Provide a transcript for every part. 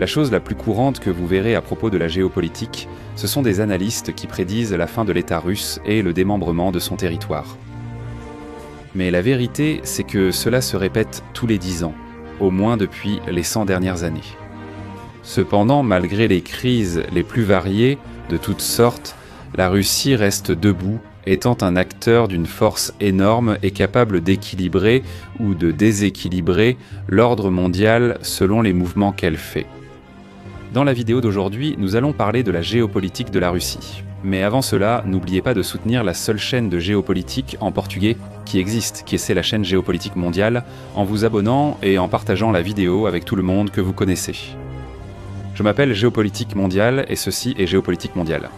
La chose la plus courante que vous verrez à propos de la géopolitique, ce sont des analystes qui prédisent la fin de l'État russe et le démembrement de son territoire. Mais la vérité, c'est que cela se répète tous les 10 ans, au moins depuis les 100 dernières années. Cependant, malgré les crises les plus variées, de toutes sortes, la Russie reste debout, étant un acteur d'une force énorme et capable d'équilibrer ou de déséquilibrer l'ordre mondial selon les mouvements qu'elle fait. Dans la vidéo d'aujourd'hui, nous allons parler de la géopolitique de la Russie. Mais avant cela, n'oubliez pas de soutenir la seule chaîne de géopolitique en portugais qui existe, qui est la chaîne Géopolitique Mondiale, en vous abonnant et en partageant la vidéo avec tout le monde que vous connaissez. Je m'appelle Géopolitique Mondiale et ceci est Géopolitique Mondiale.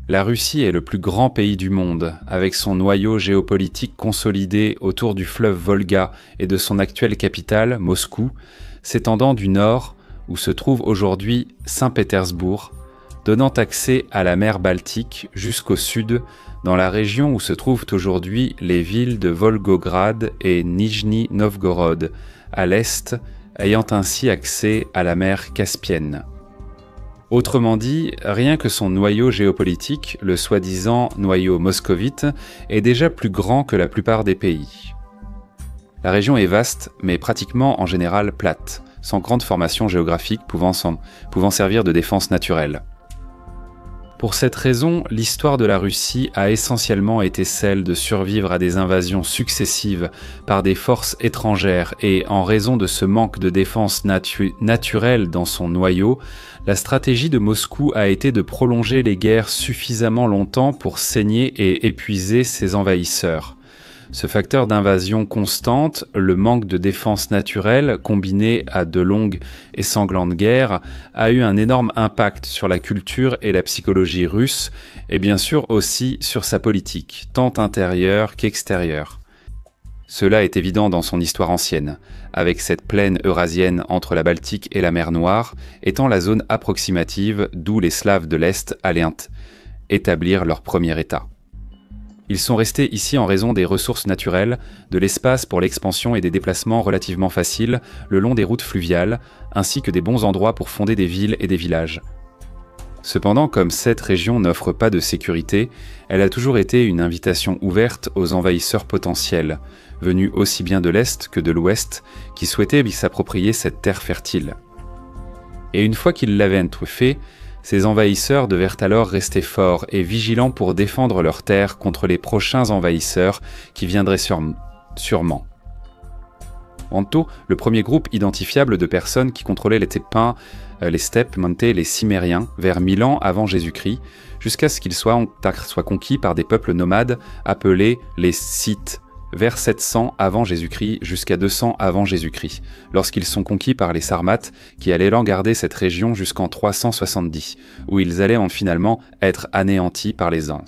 La Russie est le plus grand pays du monde, avec son noyau géopolitique consolidé autour du fleuve Volga et de son actuelle capitale, Moscou, s'étendant du nord, où se trouve aujourd'hui Saint-Pétersbourg, donnant accès à la mer Baltique jusqu'au sud, dans la région où se trouvent aujourd'hui les villes de Volgograd et Nijni Novgorod, à l'est, ayant ainsi accès à la mer Caspienne. Autrement dit, rien que son noyau géopolitique, le soi-disant noyau moscovite, est déjà plus grand que la plupart des pays. La région est vaste, mais pratiquement en général plate, sans grande formation géographique pouvant servir de défense naturelle. Pour cette raison, l'histoire de la Russie a essentiellement été celle de survivre à des invasions successives par des forces étrangères et, en raison de ce manque de défense naturelle dans son noyau, la stratégie de Moscou a été de prolonger les guerres suffisamment longtemps pour saigner et épuiser ses envahisseurs. Ce facteur d'invasion constante, le manque de défense naturelle, combiné à de longues et sanglantes guerres, a eu un énorme impact sur la culture et la psychologie russe, et bien sûr aussi sur sa politique, tant intérieure qu'extérieure. Cela est évident dans son histoire ancienne, avec cette plaine eurasienne entre la Baltique et la mer Noire, étant la zone approximative d'où les Slaves de l'Est allaient établir leur premier État. Ils sont restés ici en raison des ressources naturelles, de l'espace pour l'expansion et des déplacements relativement faciles le long des routes fluviales, ainsi que des bons endroits pour fonder des villes et des villages. Cependant, comme cette région n'offre pas de sécurité, elle a toujours été une invitation ouverte aux envahisseurs potentiels, venus aussi bien de l'Est que de l'Ouest, qui souhaitaient s'approprier cette terre fertile. Et une fois qu'ils l'avaient fait, ces envahisseurs devaient alors rester forts et vigilants pour défendre leurs terres contre les prochains envahisseurs qui viendraient sûrement. Tantôt, le premier groupe identifiable de personnes qui contrôlaient les steppes montaient les Cimériens vers 1000 ans avant Jésus-Christ, jusqu'à ce qu'ils soient conquis par des peuples nomades appelés les Scythes, vers 700 avant Jésus-Christ jusqu'à 200 avant Jésus-Christ, lorsqu'ils sont conquis par les Sarmates qui allaient garder cette région jusqu'en 370, où ils allaient finalement être anéantis par les Ans.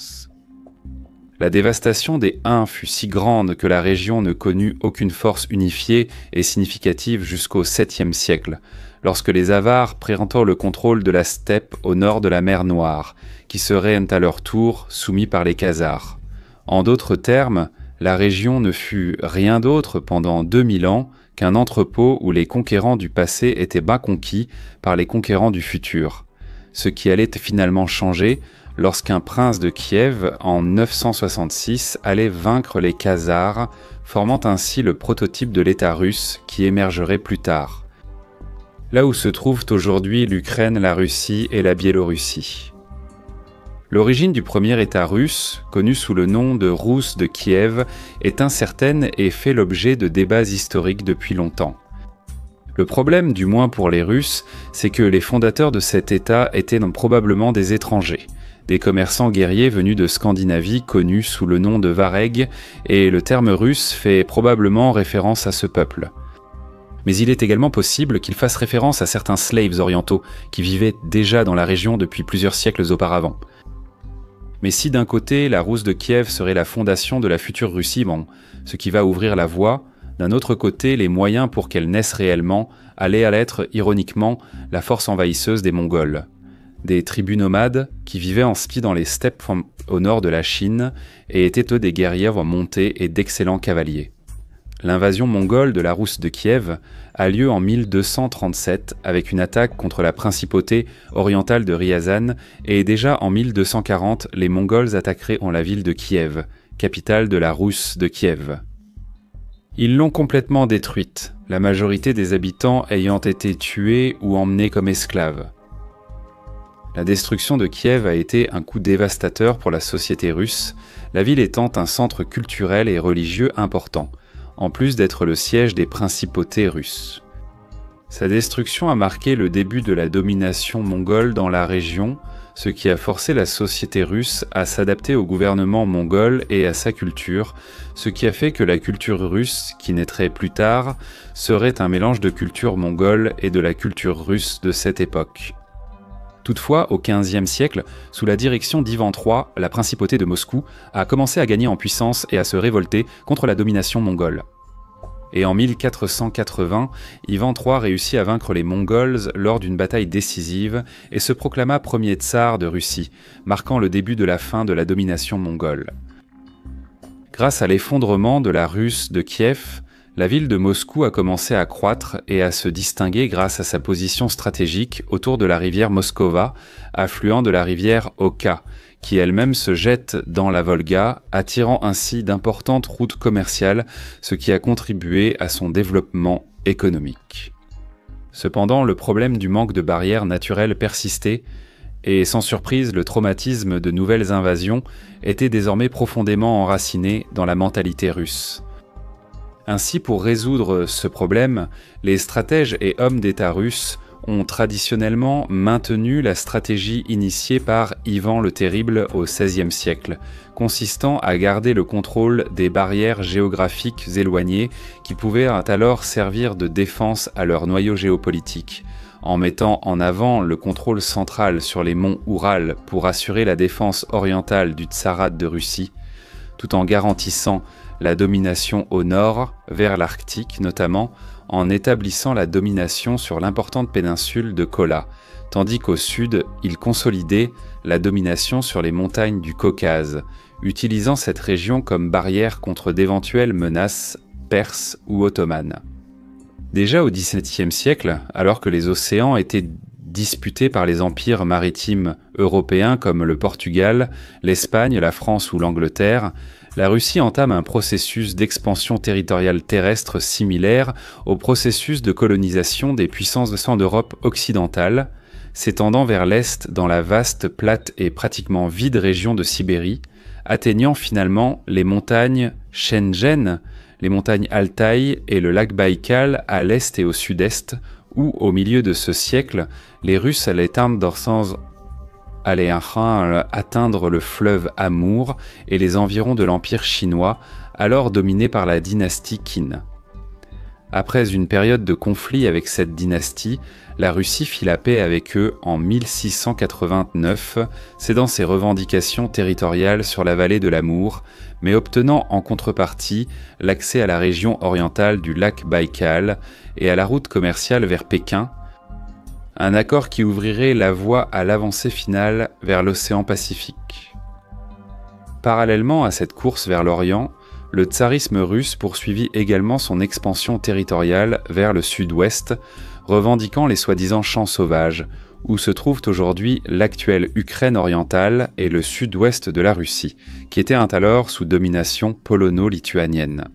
La dévastation des Huns fut si grande que la région ne connut aucune force unifiée et significative jusqu'au 7e siècle, lorsque les Avars prirent le contrôle de la steppe au nord de la mer Noire, qui seraient à leur tour soumis par les Khazars. En d'autres termes, la région ne fut rien d'autre pendant 2000 ans qu'un entrepôt où les conquérants du passé étaient bas conquis par les conquérants du futur, ce qui allait finalement changer lorsqu'un prince de Kiev, en 966, allait vaincre les Khazars, formant ainsi le prototype de l'État russe qui émergerait plus tard. Là où se trouvent aujourd'hui l'Ukraine, la Russie et la Biélorussie. L'origine du premier État russe, connu sous le nom de Rousse de Kiev, est incertaine et fait l'objet de débats historiques depuis longtemps. Le problème, du moins pour les Russes, c'est que les fondateurs de cet État étaient probablement des étrangers, des commerçants guerriers venus de Scandinavie connus sous le nom de Vareg, et le terme russe fait probablement référence à ce peuple. Mais il est également possible qu'il fasse référence à certains slaves orientaux qui vivaient déjà dans la région depuis plusieurs siècles auparavant. Mais si d'un côté, la Rousse de Kiev serait la fondation de la future Russie, ce qui va ouvrir la voie, d'un autre côté, les moyens pour qu'elle naisse réellement allaient à l'être, ironiquement, la force envahisseuse des Mongols. des tribus nomades qui vivaient en spi dans les steppes au nord de la Chine et étaient eux des guerriers montés et d'excellents cavaliers. L'invasion mongole de la Rousse de Kiev a lieu en 1237 avec une attaque contre la principauté orientale de Ryazan et déjà en 1240 les Mongols attaqueront la ville de Kiev, capitale de la Rousse de Kiev. Ils l'ont complètement détruite, la majorité des habitants ayant été tués ou emmenés comme esclaves. La destruction de Kiev a été un coup dévastateur pour la société russe, la ville étant un centre culturel et religieux important, en plus d'être le siège des principautés russes. Sa destruction a marqué le début de la domination mongole dans la région, ce qui a forcé la société russe à s'adapter au gouvernement mongol et à sa culture, ce qui a fait que la culture russe, qui naîtrait plus tard, serait un mélange de culture mongole et de la culture russe de cette époque. Toutefois, au XVe siècle, sous la direction d'Ivan III, la principauté de Moscou a commencé à gagner en puissance et à se révolter contre la domination mongole. Et en 1480, Ivan III réussit à vaincre les Mongols lors d'une bataille décisive et se proclama premier tsar de Russie, marquant le début de la fin de la domination mongole. Grâce à l'effondrement de la Russe de Kiev, la ville de Moscou a commencé à croître et à se distinguer grâce à sa position stratégique autour de la rivière Moskova, affluent de la rivière Oka, qui elle-même se jette dans la Volga, attirant ainsi d'importantes routes commerciales, ce qui a contribué à son développement économique. Cependant, le problème du manque de barrières naturelles persistait, et sans surprise, le traumatisme de nouvelles invasions était désormais profondément enraciné dans la mentalité russe. Ainsi, pour résoudre ce problème, les stratèges et hommes d'État russes ont traditionnellement maintenu la stratégie initiée par Ivan le Terrible au XVIe siècle, consistant à garder le contrôle des barrières géographiques éloignées qui pouvaient alors servir de défense à leur noyau géopolitique, en mettant en avant le contrôle central sur les monts Oural pour assurer la défense orientale du Tsarat de Russie, tout en garantissant la domination au nord, vers l'Arctique notamment, en établissant la domination sur l'importante péninsule de Kola, tandis qu'au sud, il consolidait la domination sur les montagnes du Caucase, utilisant cette région comme barrière contre d'éventuelles menaces perses ou ottomanes. Déjà au XVIIe siècle, alors que les océans étaient disputés par les empires maritimes européens comme le Portugal, l'Espagne, la France ou l'Angleterre, la Russie entame un processus d'expansion territoriale terrestre similaire au processus de colonisation des puissances d'Europe occidentale, s'étendant vers l'est dans la vaste, plate et pratiquement vide région de Sibérie, atteignant finalement les montagnes Shenzhen, les montagnes Altaï et le lac Baïkal à l'est et au sud-est, où, au milieu de ce siècle, les Russes allaient atteindre le fleuve Amour et les environs de l'Empire chinois, alors dominé par la dynastie Qin. Après une période de conflit avec cette dynastie, la Russie fit la paix avec eux en 1689, cédant ses revendications territoriales sur la vallée de l'Amour, mais obtenant en contrepartie l'accès à la région orientale du lac Baïkal et à la route commerciale vers Pékin, un accord qui ouvrirait la voie à l'avancée finale vers l'océan Pacifique. Parallèlement à cette course vers l'Orient, le tsarisme russe poursuivit également son expansion territoriale vers le sud-ouest, revendiquant les soi-disant champs sauvages, où se trouvent aujourd'hui l'actuelle Ukraine orientale et le sud-ouest de la Russie, qui étaient alors sous domination polono-lituanienne.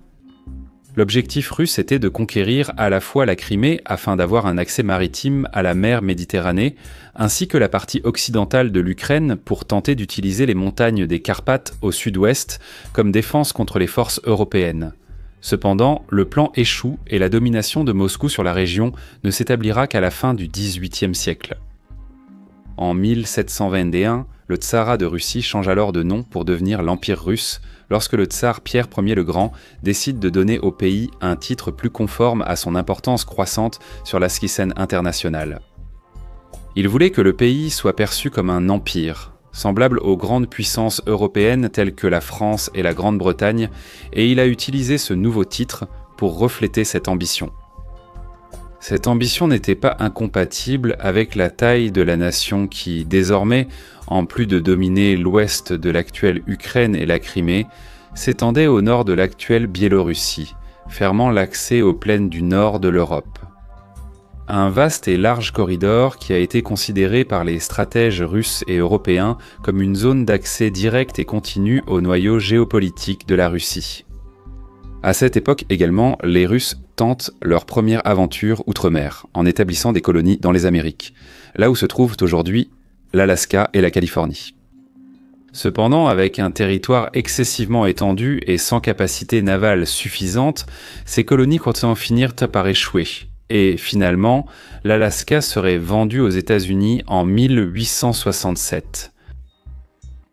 L'objectif russe était de conquérir à la fois la Crimée afin d'avoir un accès maritime à la mer Méditerranée, ainsi que la partie occidentale de l'Ukraine pour tenter d'utiliser les montagnes des Carpates au sud-ouest comme défense contre les forces européennes. Cependant, le plan échoue et la domination de Moscou sur la région ne s'établira qu'à la fin du XVIIIe siècle. En 1721, le Tsarat de Russie change alors de nom pour devenir l'Empire russe, lorsque le tsar Pierre Ier le Grand décide de donner au pays un titre plus conforme à son importance croissante sur la scène internationale. Il voulait que le pays soit perçu comme un empire, semblable aux grandes puissances européennes telles que la France et la Grande-Bretagne, et il a utilisé ce nouveau titre pour refléter cette ambition. Cette ambition n'était pas incompatible avec la taille de la nation qui, désormais, en plus de dominer l'ouest de l'actuelle Ukraine et la Crimée, s'étendait au nord de l'actuelle Biélorussie, fermant l'accès aux plaines du nord de l'Europe. Un vaste et large corridor qui a été considéré par les stratèges russes et européens comme une zone d'accès direct et continu au noyau géopolitique de la Russie. À cette époque également, les Russes tentent leur première aventure outre-mer, en établissant des colonies dans les Amériques, là où se trouvent aujourd'hui l'Alaska et la Californie. Cependant, avec un territoire excessivement étendu et sans capacité navale suffisante, ces colonies comptent en finir par échouer. Et finalement, l'Alaska serait vendu aux États-Unis en 1867.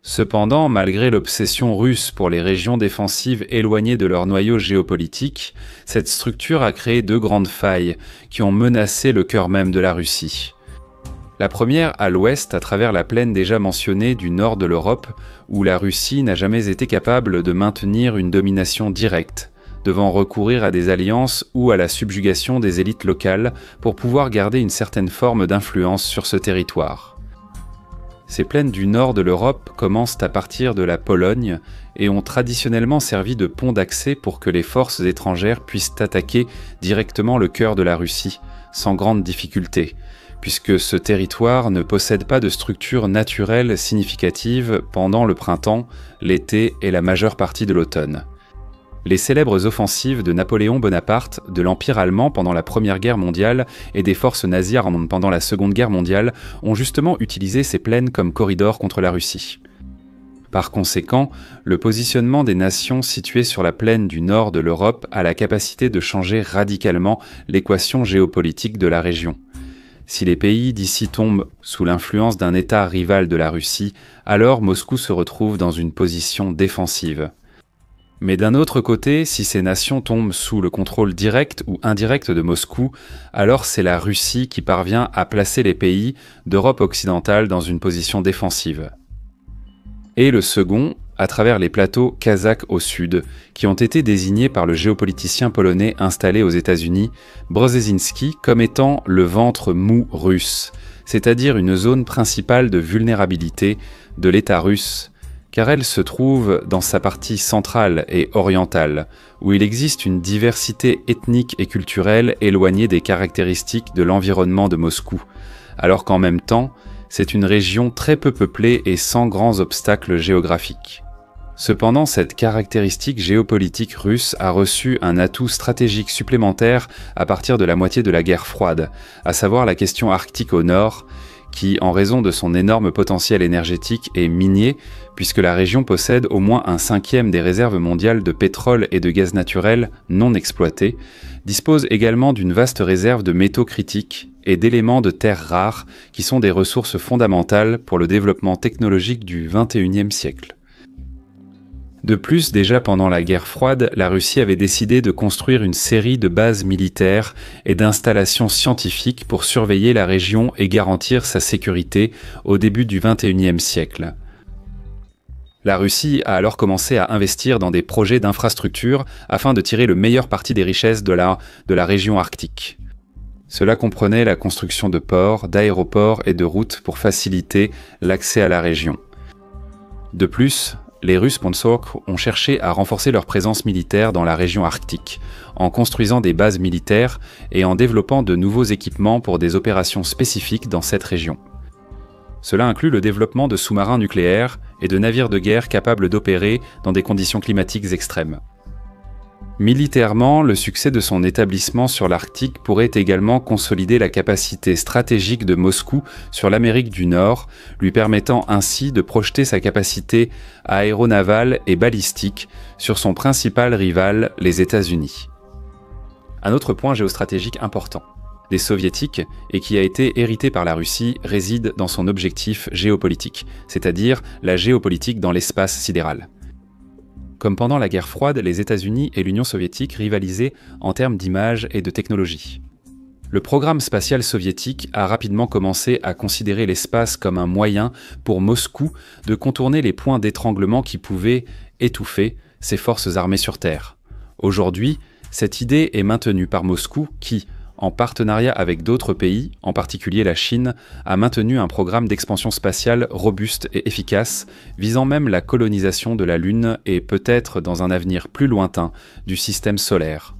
Cependant, malgré l'obsession russe pour les régions défensives éloignées de leur noyau géopolitique, cette structure a créé deux grandes failles qui ont menacé le cœur même de la Russie. La première à l'ouest, à travers la plaine déjà mentionnée du nord de l'Europe, où la Russie n'a jamais été capable de maintenir une domination directe, devant recourir à des alliances ou à la subjugation des élites locales pour pouvoir garder une certaine forme d'influence sur ce territoire. Ces plaines du nord de l'Europe commencent à partir de la Pologne et ont traditionnellement servi de pont d'accès pour que les forces étrangères puissent attaquer directement le cœur de la Russie, sans grande difficulté, puisque ce territoire ne possède pas de structure naturelle significative pendant le printemps, l'été et la majeure partie de l'automne. Les célèbres offensives de Napoléon Bonaparte, de l'Empire allemand pendant la Première Guerre mondiale et des forces nazies pendant la Seconde Guerre mondiale ont justement utilisé ces plaines comme corridor contre la Russie. Par conséquent, le positionnement des nations situées sur la plaine du nord de l'Europe a la capacité de changer radicalement l'équation géopolitique de la région. Si les pays d'ici tombent sous l'influence d'un État rival de la Russie, alors Moscou se retrouve dans une position défensive. Mais d'un autre côté, si ces nations tombent sous le contrôle direct ou indirect de Moscou, alors c'est la Russie qui parvient à placer les pays d'Europe occidentale dans une position défensive. Et le second, à travers les plateaux kazakhs au sud, qui ont été désignés par le géopoliticien polonais installé aux États-Unis, Brzezinski, comme étant le ventre mou russe, c'est-à-dire une zone principale de vulnérabilité de l'État russe, car elle se trouve dans sa partie centrale et orientale, où il existe une diversité ethnique et culturelle éloignée des caractéristiques de l'environnement de Moscou, alors qu'en même temps, c'est une région très peu peuplée et sans grands obstacles géographiques. Cependant, cette caractéristique géopolitique russe a reçu un atout stratégique supplémentaire à partir de la moitié de la guerre froide, à savoir la question arctique au nord, qui, en raison de son énorme potentiel énergétique, est minier, puisque la région possède au moins un cinquième des réserves mondiales de pétrole et de gaz naturel non exploitées, dispose également d'une vaste réserve de métaux critiques et d'éléments de terres rares, qui sont des ressources fondamentales pour le développement technologique du XXIe siècle. De plus, déjà pendant la guerre froide, la Russie avait décidé de construire une série de bases militaires et d'installations scientifiques pour surveiller la région et garantir sa sécurité au début du XXIe siècle. La Russie a alors commencé à investir dans des projets d'infrastructures afin de tirer le meilleur parti des richesses de la région arctique. Cela comprenait la construction de ports, d'aéroports et de routes pour faciliter l'accès à la région. De plus, les Russes sponsors ont cherché à renforcer leur présence militaire dans la région arctique, en construisant des bases militaires et en développant de nouveaux équipements pour des opérations spécifiques dans cette région. Cela inclut le développement de sous-marins nucléaires et de navires de guerre capables d'opérer dans des conditions climatiques extrêmes. Militairement, le succès de son établissement sur l'Arctique pourrait également consolider la capacité stratégique de Moscou sur l'Amérique du Nord, lui permettant ainsi de projeter sa capacité aéronavale et balistique sur son principal rival, les États-Unis. Un autre point géostratégique important des Soviétiques et qui a été hérité par la Russie réside dans son objectif géopolitique, c'est-à-dire la géopolitique dans l'espace sidéral. Comme pendant la guerre froide, les États-Unis et l'Union soviétique rivalisaient en termes d'image et de technologie. Le programme spatial soviétique a rapidement commencé à considérer l'espace comme un moyen pour Moscou de contourner les points d'étranglement qui pouvaient étouffer ses forces armées sur Terre. Aujourd'hui, cette idée est maintenue par Moscou qui, en partenariat avec d'autres pays, en particulier la Chine, a maintenu un programme d'expansion spatiale robuste et efficace, visant même la colonisation de la Lune et peut-être, dans un avenir plus lointain, du système solaire.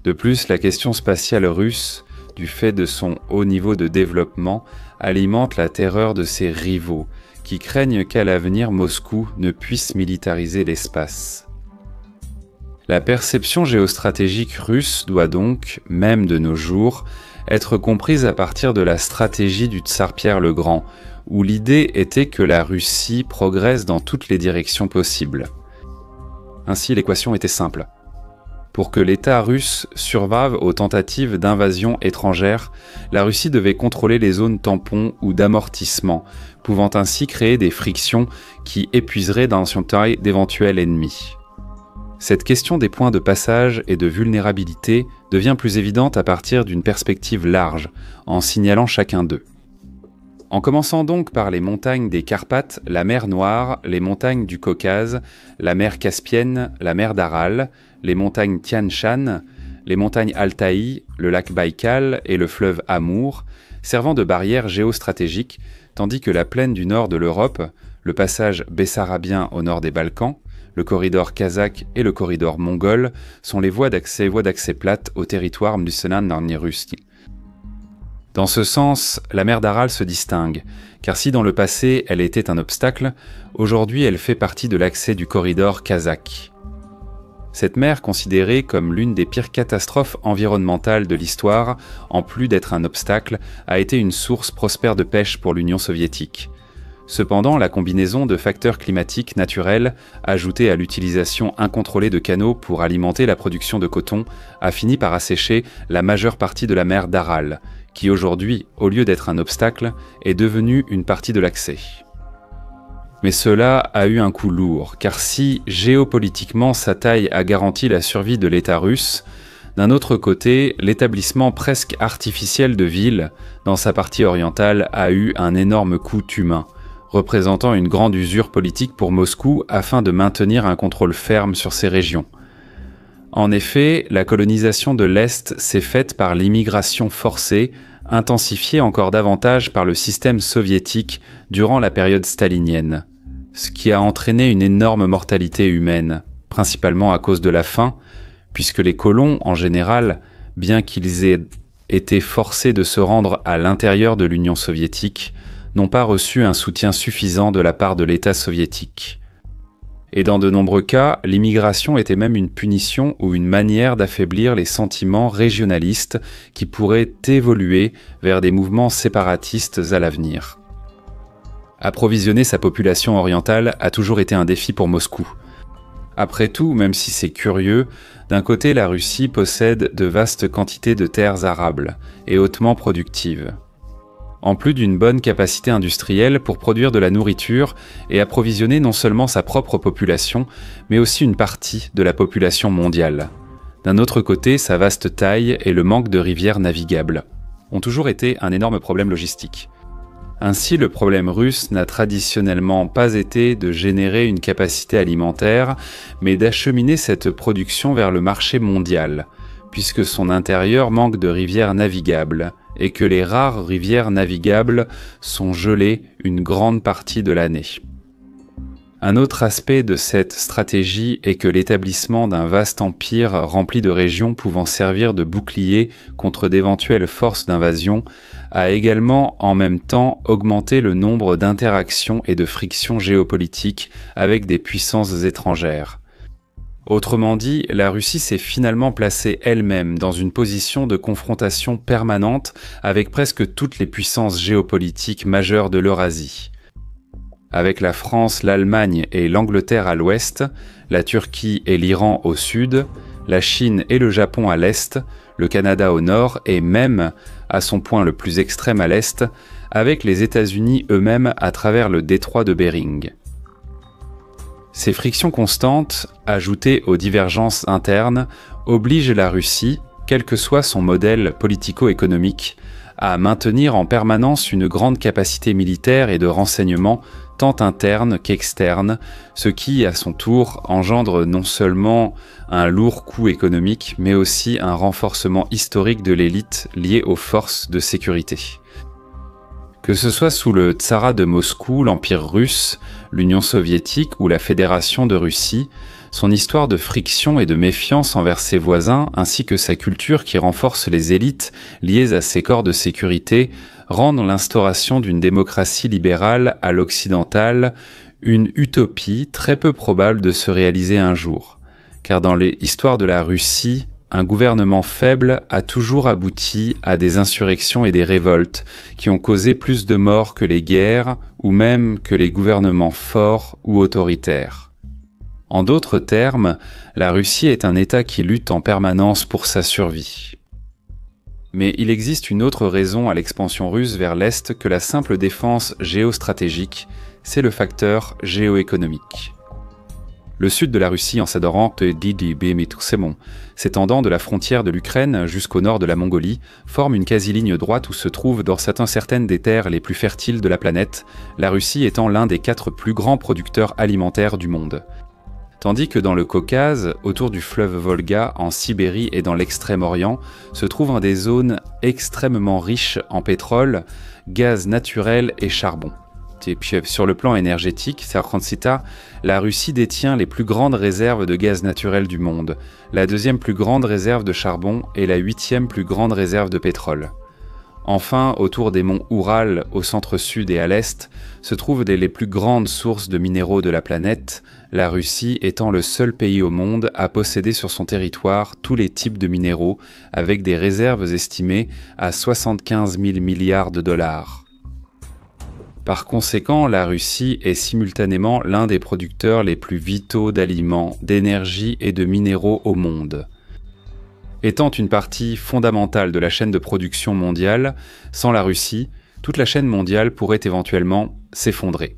De plus, la question spatiale russe, du fait de son haut niveau de développement, alimente la terreur de ses rivaux, qui craignent qu'à l'avenir Moscou ne puisse militariser l'espace. La perception géostratégique russe doit donc, même de nos jours, être comprise à partir de la stratégie du tsar Pierre le Grand, où l'idée était que la Russie progresse dans toutes les directions possibles. Ainsi, l'équation était simple. Pour que l'État russe survive aux tentatives d'invasion étrangère, la Russie devait contrôler les zones tampons ou d'amortissement, pouvant ainsi créer des frictions qui épuiseraient dans son taille d'éventuels ennemis. Cette question des points de passage et de vulnérabilité devient plus évidente à partir d'une perspective large, en signalant chacun d'eux. En commençant donc par les montagnes des Carpates, la mer Noire, les montagnes du Caucase, la mer Caspienne, la mer d'Aral, les montagnes Tian Shan, les montagnes Altaï, le lac Baïkal et le fleuve Amour, servant de barrières géostratégiques, tandis que la plaine du nord de l'Europe, le passage bessarabien au nord des Balkans, le corridor kazakh et le corridor mongol sont les voies d'accès plates au territoire Mdussenan russe. Dans ce sens, la mer d'Aral se distingue, car si dans le passé elle était un obstacle, aujourd'hui elle fait partie de l'accès du corridor kazakh. Cette mer, considérée comme l'une des pires catastrophes environnementales de l'histoire, en plus d'être un obstacle, a été une source prospère de pêche pour l'Union soviétique. Cependant, la combinaison de facteurs climatiques naturels, ajoutée à l'utilisation incontrôlée de canaux pour alimenter la production de coton, a fini par assécher la majeure partie de la mer d'Aral, qui aujourd'hui, au lieu d'être un obstacle, est devenue une partie de l'accès. Mais cela a eu un coup lourd, car si, géopolitiquement, sa taille a garanti la survie de l'État russe, d'un autre côté, l'établissement presque artificiel de villes, dans sa partie orientale, a eu un énorme coût humain, représentant une grande usure politique pour Moscou afin de maintenir un contrôle ferme sur ces régions. En effet, la colonisation de l'Est s'est faite par l'immigration forcée, intensifiée encore davantage par le système soviétique durant la période stalinienne, ce qui a entraîné une énorme mortalité humaine, principalement à cause de la faim, puisque les colons, en général, bien qu'ils aient été forcés de se rendre à l'intérieur de l'Union soviétique, n'ont pas reçu un soutien suffisant de la part de l'État soviétique. Et dans de nombreux cas, l'immigration était même une punition ou une manière d'affaiblir les sentiments régionalistes qui pourraient évoluer vers des mouvements séparatistes à l'avenir. Approvisionner sa population orientale a toujours été un défi pour Moscou. Après tout, même si c'est curieux, d'un côté la Russie possède de vastes quantités de terres arables et hautement productives, en plus d'une bonne capacité industrielle pour produire de la nourriture et approvisionner non seulement sa propre population, mais aussi une partie de la population mondiale. D'un autre côté, sa vaste taille et le manque de rivières navigables ont toujours été un énorme problème logistique. Ainsi, le problème russe n'a traditionnellement pas été de générer une capacité alimentaire, mais d'acheminer cette production vers le marché mondial, puisque son intérieur manque de rivières navigables, et que les rares rivières navigables sont gelées une grande partie de l'année. Un autre aspect de cette stratégie est que l'établissement d'un vaste empire rempli de régions pouvant servir de bouclier contre d'éventuelles forces d'invasion a également en même temps augmenté le nombre d'interactions et de frictions géopolitiques avec des puissances étrangères. Autrement dit, la Russie s'est finalement placée elle-même dans une position de confrontation permanente avec presque toutes les puissances géopolitiques majeures de l'Eurasie. Avec la France, l'Allemagne et l'Angleterre à l'ouest, la Turquie et l'Iran au sud, la Chine et le Japon à l'est, le Canada au nord et même, à son point le plus extrême à l'est, avec les États-Unis eux-mêmes à travers le détroit de Bering. Ces frictions constantes, ajoutées aux divergences internes, obligent la Russie, quel que soit son modèle politico-économique, à maintenir en permanence une grande capacité militaire et de renseignement tant interne qu'externe, ce qui, à son tour, engendre non seulement un lourd coût économique, mais aussi un renforcement historique de l'élite lié aux forces de sécurité. Que ce soit sous le Tsarat de Moscou, l'Empire russe, l'Union soviétique ou la Fédération de Russie, son histoire de friction et de méfiance envers ses voisins, ainsi que sa culture qui renforce les élites liées à ses corps de sécurité, rendent l'instauration d'une démocratie libérale à l'occidentale une utopie très peu probable de se réaliser un jour. Car dans l'histoire de la Russie, un gouvernement faible a toujours abouti à des insurrections et des révoltes qui ont causé plus de morts que les guerres ou même que les gouvernements forts ou autoritaires. En d'autres termes, la Russie est un État qui lutte en permanence pour sa survie. Mais il existe une autre raison à l'expansion russe vers l'Est que la simple défense géostratégique, c'est le facteur géoéconomique. Le sud de la Russie, en s'adorant s'étendant de la frontière de l'Ukraine jusqu'au nord de la Mongolie, forme une quasi-ligne droite où se trouvent dans certaines des terres les plus fertiles de la planète, la Russie étant l'un des 4 plus grands producteurs alimentaires du monde. Tandis que dans le Caucase, autour du fleuve Volga, en Sibérie et dans l'extrême-orient, se trouvent des zones extrêmement riches en pétrole, gaz naturel et charbon. Et puis sur le plan énergétique, la Russie détient les plus grandes réserves de gaz naturel du monde, la 2e plus grande réserve de charbon et la 8e plus grande réserve de pétrole. Enfin, autour des monts Oural, au centre-sud et à l'est, se trouvent les plus grandes sources de minéraux de la planète, la Russie étant le seul pays au monde à posséder sur son territoire tous les types de minéraux, avec des réserves estimées à 75 000 milliards de dollars. Par conséquent, la Russie est simultanément l'un des producteurs les plus vitaux d'aliments, d'énergie et de minéraux au monde. Étant une partie fondamentale de la chaîne de production mondiale, sans la Russie, toute la chaîne mondiale pourrait éventuellement s'effondrer.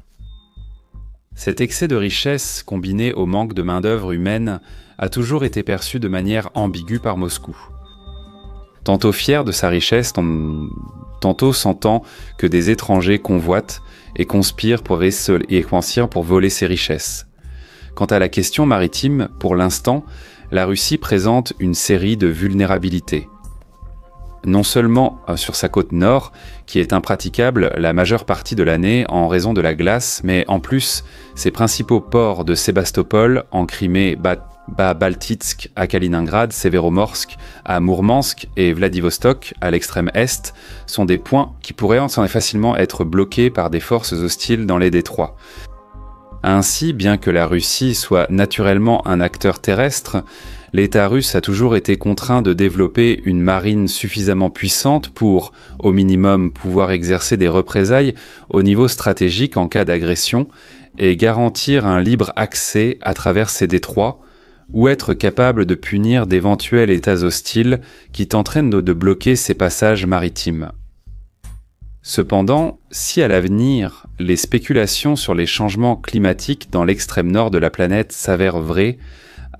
Cet excès de richesse, combiné au manque de main-d'œuvre humaine, a toujours été perçu de manière ambiguë par Moscou. Tantôt fier de sa richesse, tantôt sentant que des étrangers convoitent et conspirent pour voler ses richesses. Quant à la question maritime, pour l'instant, la Russie présente une série de vulnérabilités. Non seulement sur sa côte nord, qui est impraticable la majeure partie de l'année en raison de la glace, mais en plus, ses principaux ports de Sébastopol en Crimée, Baltitsk à Kaliningrad, Severomorsk à Mourmansk et Vladivostok à l'extrême est sont des points qui pourraient facilement être bloqués par des forces hostiles dans les détroits. Ainsi, bien que la Russie soit naturellement un acteur terrestre, l'État russe a toujours été contraint de développer une marine suffisamment puissante pour, au minimum, pouvoir exercer des représailles au niveau stratégique en cas d'agression et garantir un libre accès à travers ces détroits, ou être capable de punir d'éventuels États hostiles qui tenteraient de bloquer ces passages maritimes. Cependant, si à l'avenir, les spéculations sur les changements climatiques dans l'extrême nord de la planète s'avèrent vraies,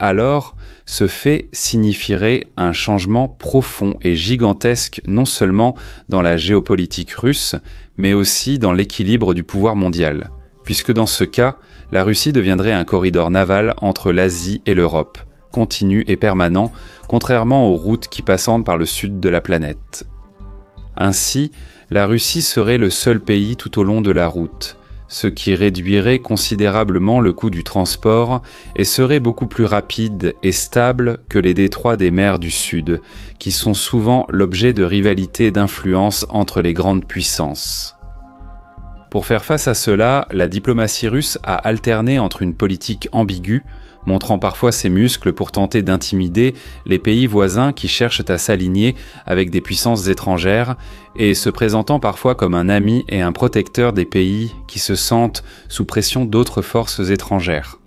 alors ce fait signifierait un changement profond et gigantesque non seulement dans la géopolitique russe, mais aussi dans l'équilibre du pouvoir mondial, puisque dans ce cas, la Russie deviendrait un corridor naval entre l'Asie et l'Europe, continu et permanent, contrairement aux routes qui passent par le sud de la planète. Ainsi, la Russie serait le seul pays tout au long de la route, ce qui réduirait considérablement le coût du transport et serait beaucoup plus rapide et stable que les détroits des mers du Sud, qui sont souvent l'objet de rivalités d'influence entre les grandes puissances. Pour faire face à cela, la diplomatie russe a alterné entre une politique ambiguë, montrant parfois ses muscles pour tenter d'intimider les pays voisins qui cherchent à s'aligner avec des puissances étrangères, et se présentant parfois comme un ami et un protecteur des pays qui se sentent sous pression d'autres forces étrangères.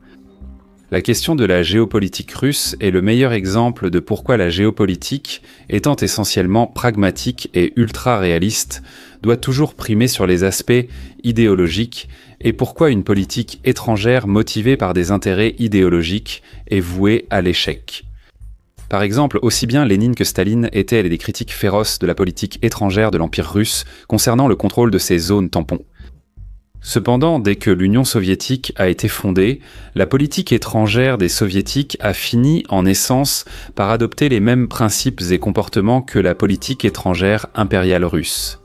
La question de la géopolitique russe est le meilleur exemple de pourquoi la géopolitique, étant essentiellement pragmatique et ultra-réaliste, doit toujours primer sur les aspects idéologiques et pourquoi une politique étrangère motivée par des intérêts idéologiques est vouée à l'échec. Par exemple, aussi bien Lénine que Staline étaient des critiques féroces de la politique étrangère de l'Empire russe concernant le contrôle de ces zones tampons. Cependant, dès que l'Union soviétique a été fondée, la politique étrangère des soviétiques a fini, en essence, par adopter les mêmes principes et comportements que la politique étrangère impériale russe.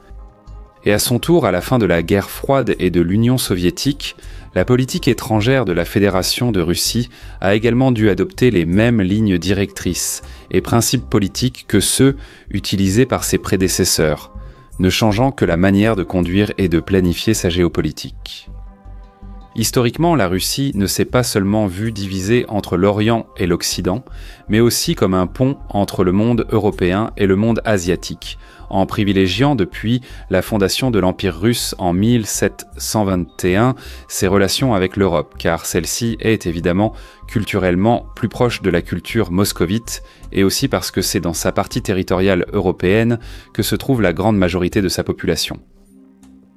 Et à son tour, à la fin de la guerre froide et de l'Union soviétique, la politique étrangère de la Fédération de Russie a également dû adopter les mêmes lignes directrices et principes politiques que ceux utilisés par ses prédécesseurs, ne changeant que la manière de conduire et de planifier sa géopolitique. Historiquement, la Russie ne s'est pas seulement vue divisée entre l'Orient et l'Occident, mais aussi comme un pont entre le monde européen et le monde asiatique, en privilégiant depuis la fondation de l'Empire russe en 1721 ses relations avec l'Europe, car celle-ci est évidemment culturellement plus proche de la culture moscovite, et aussi parce que c'est dans sa partie territoriale européenne que se trouve la grande majorité de sa population.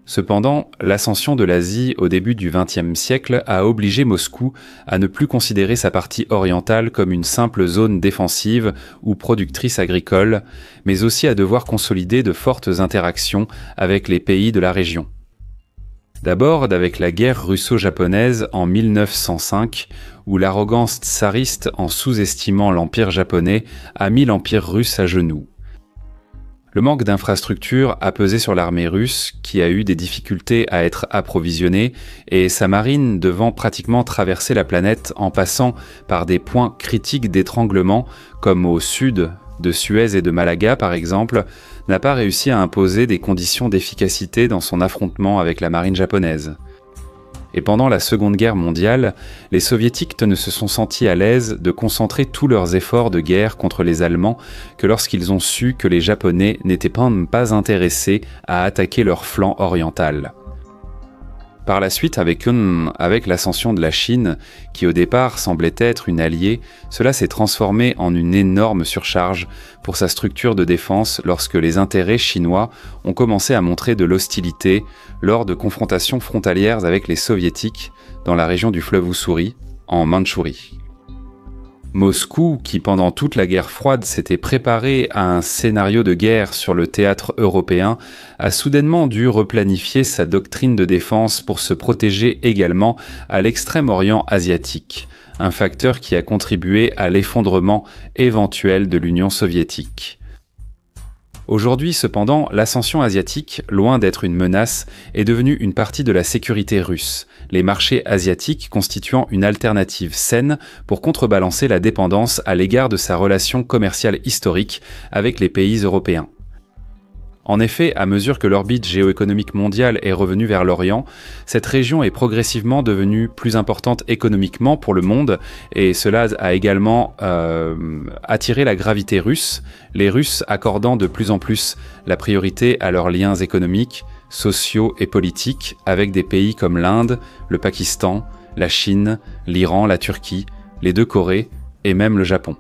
Cependant, l'ascension de l'Asie au début du XXe siècle a obligé Moscou à ne plus considérer sa partie orientale comme une simple zone défensive ou productrice agricole, mais aussi à devoir consolider de fortes interactions avec les pays de la région. D'abord avec la guerre russo-japonaise en 1905, où l'arrogance tsariste, en sous-estimant l'empire japonais, a mis l'empire russe à genoux. Le manque d'infrastructures a pesé sur l'armée russe, qui a eu des difficultés à être approvisionnée, et sa marine devant pratiquement traverser la planète en passant par des points critiques d'étranglement, comme au sud de Suez et de Malaga par exemple, n'a pas réussi à imposer des conditions d'efficacité dans son affrontement avec la marine japonaise. Et pendant la Seconde Guerre mondiale, les Soviétiques ne se sont sentis à l'aise de concentrer tous leurs efforts de guerre contre les Allemands que lorsqu'ils ont su que les Japonais n'étaient pas intéressés à attaquer leur flanc oriental. Par la suite, avec l'ascension de la Chine, qui au départ semblait être une alliée, cela s'est transformé en une énorme surcharge pour sa structure de défense lorsque les intérêts chinois ont commencé à montrer de l'hostilité lors de confrontations frontalières avec les Soviétiques dans la région du fleuve Ussuri, en Mandchourie. Moscou, qui pendant toute la guerre froide s'était préparé à un scénario de guerre sur le théâtre européen, a soudainement dû replanifier sa doctrine de défense pour se protéger également à l'extrême-orient asiatique, un facteur qui a contribué à l'effondrement éventuel de l'Union soviétique. Aujourd'hui, cependant, l'ascension asiatique, loin d'être une menace, est devenue une partie de la sécurité russe, les marchés asiatiques constituant une alternative saine pour contrebalancer la dépendance à l'égard de sa relation commerciale historique avec les pays européens. En effet, à mesure que l'orbite géoéconomique mondiale est revenue vers l'Orient, cette région est progressivement devenue plus importante économiquement pour le monde et cela a également attiré la gravité russe, les Russes accordant de plus en plus la priorité à leurs liens économiques, sociaux et politiques avec des pays comme l'Inde, le Pakistan, la Chine, l'Iran, la Turquie, les deux Corées et même le Japon.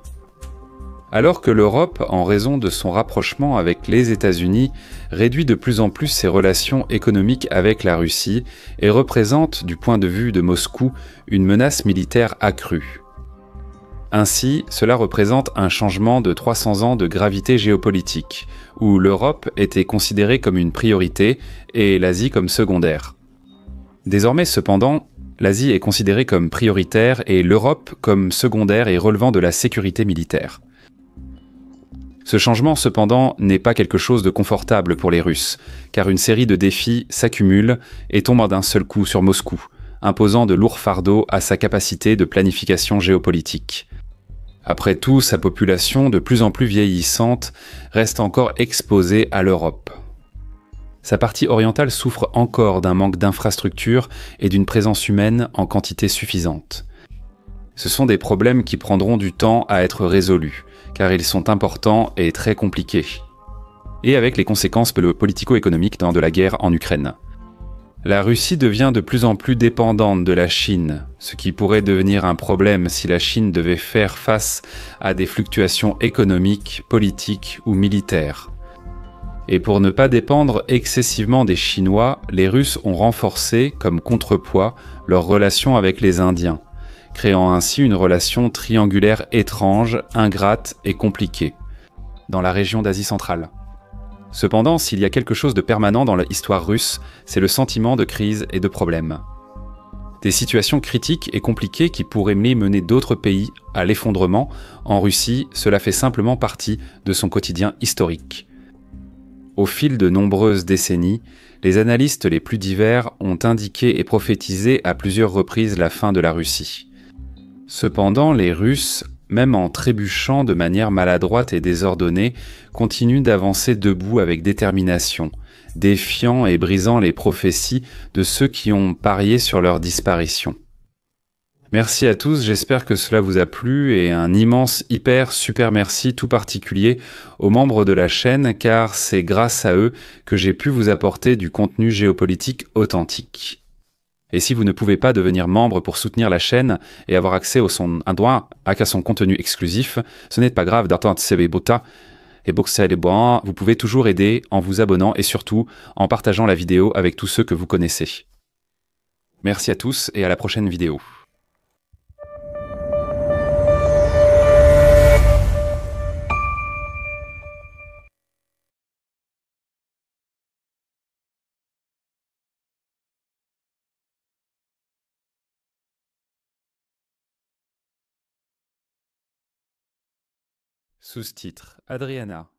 Alors que l'Europe, en raison de son rapprochement avec les États-Unis, réduit de plus en plus ses relations économiques avec la Russie et représente, du point de vue de Moscou, une menace militaire accrue. Ainsi, cela représente un changement de 300 ans de gravité géopolitique, où l'Europe était considérée comme une priorité et l'Asie comme secondaire. Désormais, cependant, l'Asie est considérée comme prioritaire et l'Europe comme secondaire et relevant de la sécurité militaire. Ce changement, cependant, n'est pas quelque chose de confortable pour les Russes, car une série de défis s'accumulent et tombent d'un seul coup sur Moscou, imposant de lourds fardeaux à sa capacité de planification géopolitique. Après tout, sa population, de plus en plus vieillissante, reste encore exposée à l'Europe. Sa partie orientale souffre encore d'un manque d'infrastructures et d'une présence humaine en quantité suffisante. Ce sont des problèmes qui prendront du temps à être résolus, car ils sont importants et très compliqués, et avec les conséquences politico-économiques de la guerre en Ukraine. La Russie devient de plus en plus dépendante de la Chine, ce qui pourrait devenir un problème si la Chine devait faire face à des fluctuations économiques, politiques ou militaires. Et pour ne pas dépendre excessivement des Chinois, les Russes ont renforcé, comme contrepoids, leurs relations avec les Indiens, créant ainsi une relation triangulaire étrange, ingrate et compliquée, dans la région d'Asie centrale. Cependant, s'il y a quelque chose de permanent dans l'histoire russe, c'est le sentiment de crise et de problème. Des situations critiques et compliquées qui pourraient mener d'autres pays à l'effondrement, en Russie, cela fait simplement partie de son quotidien historique. Au fil de nombreuses décennies, les analystes les plus divers ont indiqué et prophétisé à plusieurs reprises la fin de la Russie. Cependant, les Russes, même en trébuchant de manière maladroite et désordonnée, continuent d'avancer debout avec détermination, défiant et brisant les prophéties de ceux qui ont parié sur leur disparition. Merci à tous, j'espère que cela vous a plu et un immense, super merci tout particulier aux membres de la chaîne car c'est grâce à eux que j'ai pu vous apporter du contenu géopolitique authentique. Et si vous ne pouvez pas devenir membre pour soutenir la chaîne et avoir accès à son contenu exclusif, ce n'est pas grave, vous pouvez toujours aider en vous abonnant et surtout en partageant la vidéo avec tous ceux que vous connaissez. Merci à tous et à la prochaine vidéo. Sous-titres Adriana.